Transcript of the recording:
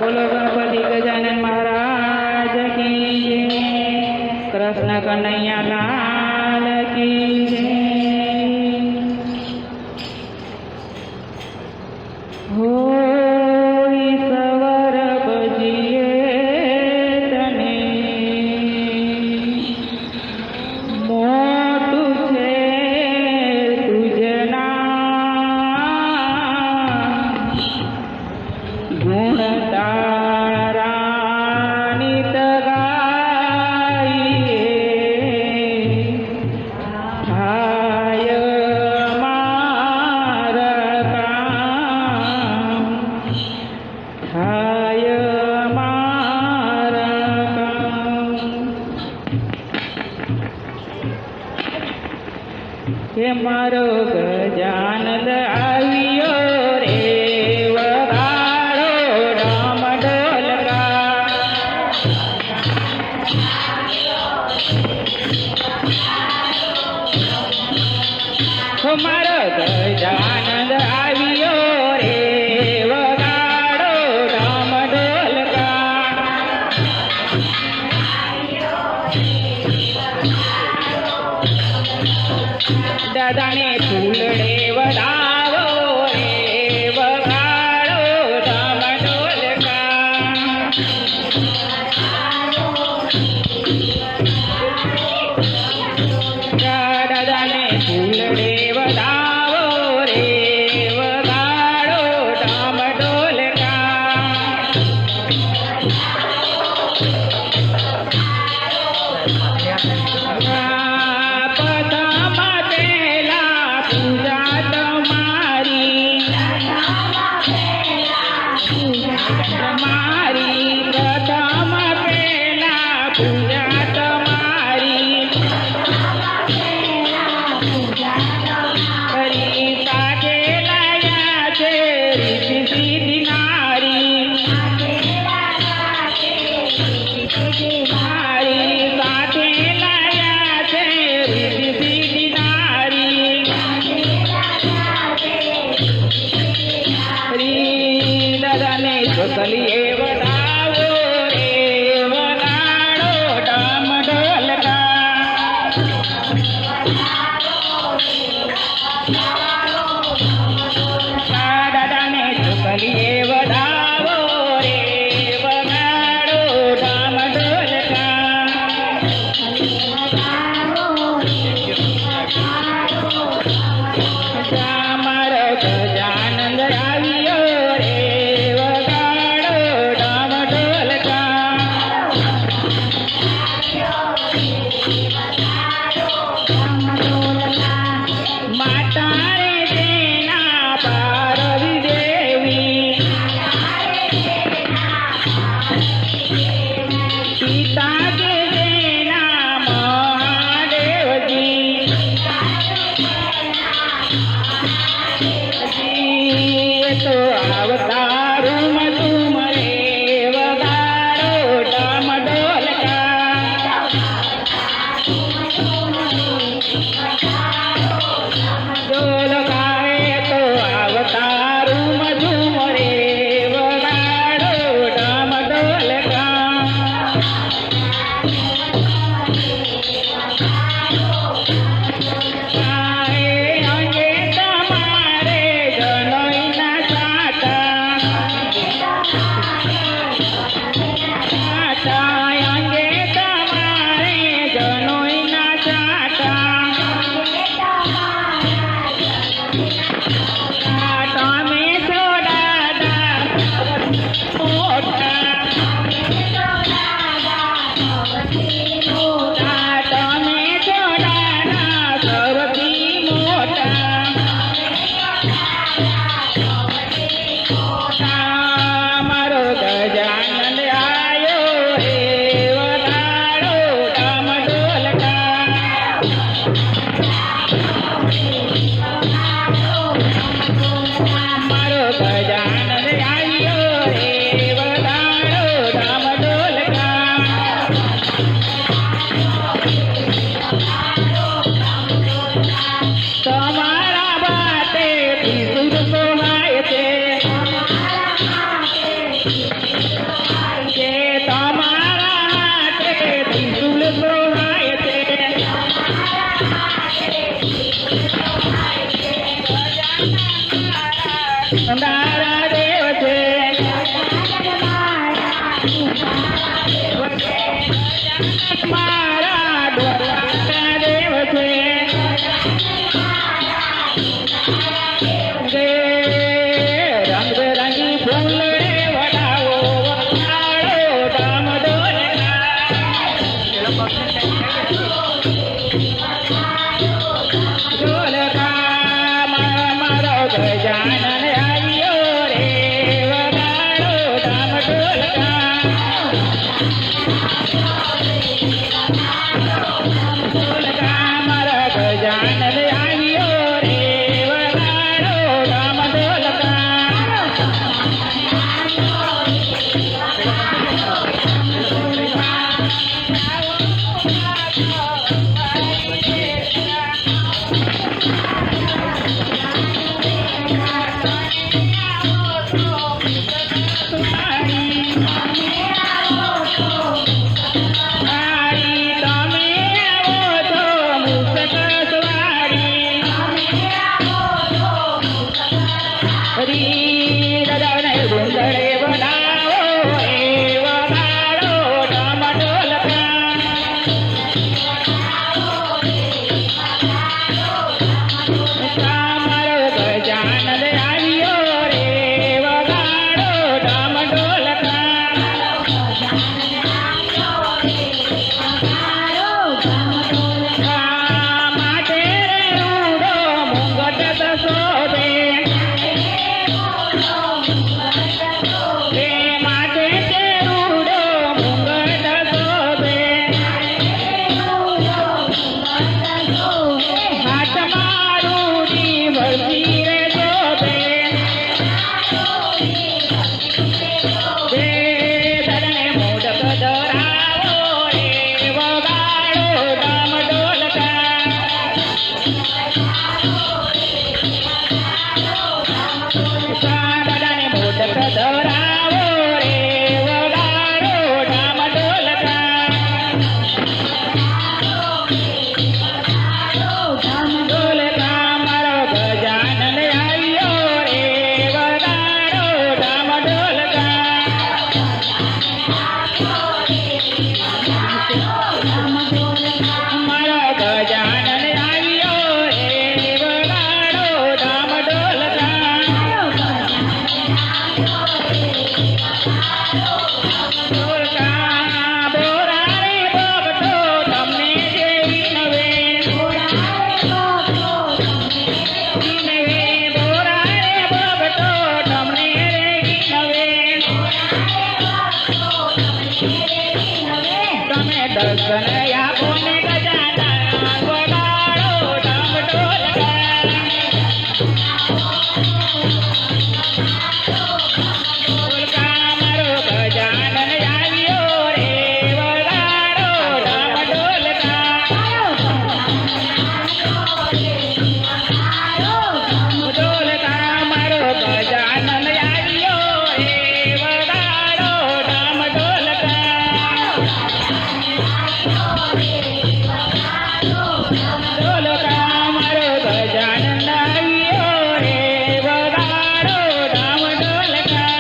બોલો ગણપતિ ગજાનન મહારાજ કી જય. કૃષ્ણ કનૈયા લાલ કી જય. હોય સવાર બજીએ તને મોટું છે તુજના ગુણ તારાની તગાઈએ થાય મારા કામ થાય મારા કામ. હે મારો ગજાનંદ આવ્યો રે વગાડો રામ ઢોલકા. હો મારો ગજાનંદ આવ્યો રે વગાડો રામ ઢોલકા. દાદાને ફૂલડે વધાવો રે વગાડો રામ ઢોલકા. દાદાને ફૂલડે વધાવો રે વગાડો રામ ઢોલકા. પદામાં પહેલા પૂજા તમારી પદામાં પહેલા પૂજા તમારી હરી સાથે લાયા છે રીતિ સીધી નારી. મારી સાથે લાયા છે રીતિ સીધી નારી. હરી દાદાને ચોસલીએ વધાવો રે વગાડો ડામ ઢોલકા. દાદાને ચોસલીએ વધાવો રે વગાડો ડામ ઢોલકા. મારો ગજાનંદ આવ્યો રે વગાડો ડામ કે તમારા હાથે ત્રિશુલ શોભાય છે તારા દેવ છે મારા દ્વારકા દેવ છે રંગબેરંગી ફૂલડે વડાવો વડાડો ધામ ઢોલકા મારો ગજાનન આવ્યો રે વગાડો ધામ ઢોલકા મારા ગજાનન આવ્યો રે વગાડો ધામ ઢોલકા દાદાને ગુંદડે બનાવો એ વગાડો ધામ ઢોલકા મારો ગજાનન આવ્યો રે વગાડો ધામ ઢોલકા માટે રૂડો મુંગટ શોભે માટે તે રૂડો મુંગટ શોભે હાથમાં રૂડી ભરતી રે શોભે દાદાને મોઢક ધરાવો રે વગાડો ધામ ઢોલકા દાદાને મોઢક ધરાવો રે વગાડો ધામ ઢોલકા ઢોલકા મારો ગજાનન આવ્યો રે વગાડો ધામ ઢોલકા મારો ગજાનન આવ્યો રે વગાડો ધામ ઢોલકા ઢોલકા બોરા રે બબટો તમને જેવી નવે બોરા રે બબટો તમને રે નવે તમે દર્શન આપો ને ગજાનન વગાડો ધામ ઢોલકા ઢોલકા મારો ગજાનન આવ્યો રે વગાડો ધામ ઢોલકા ઢોલકા મારો ગજાનન આવ્યો રે વગાડો ધામ ઢોલકા ઢોલકા મારો ગજાનન આવ્યો રે વગાડો ધામ ઢોલકા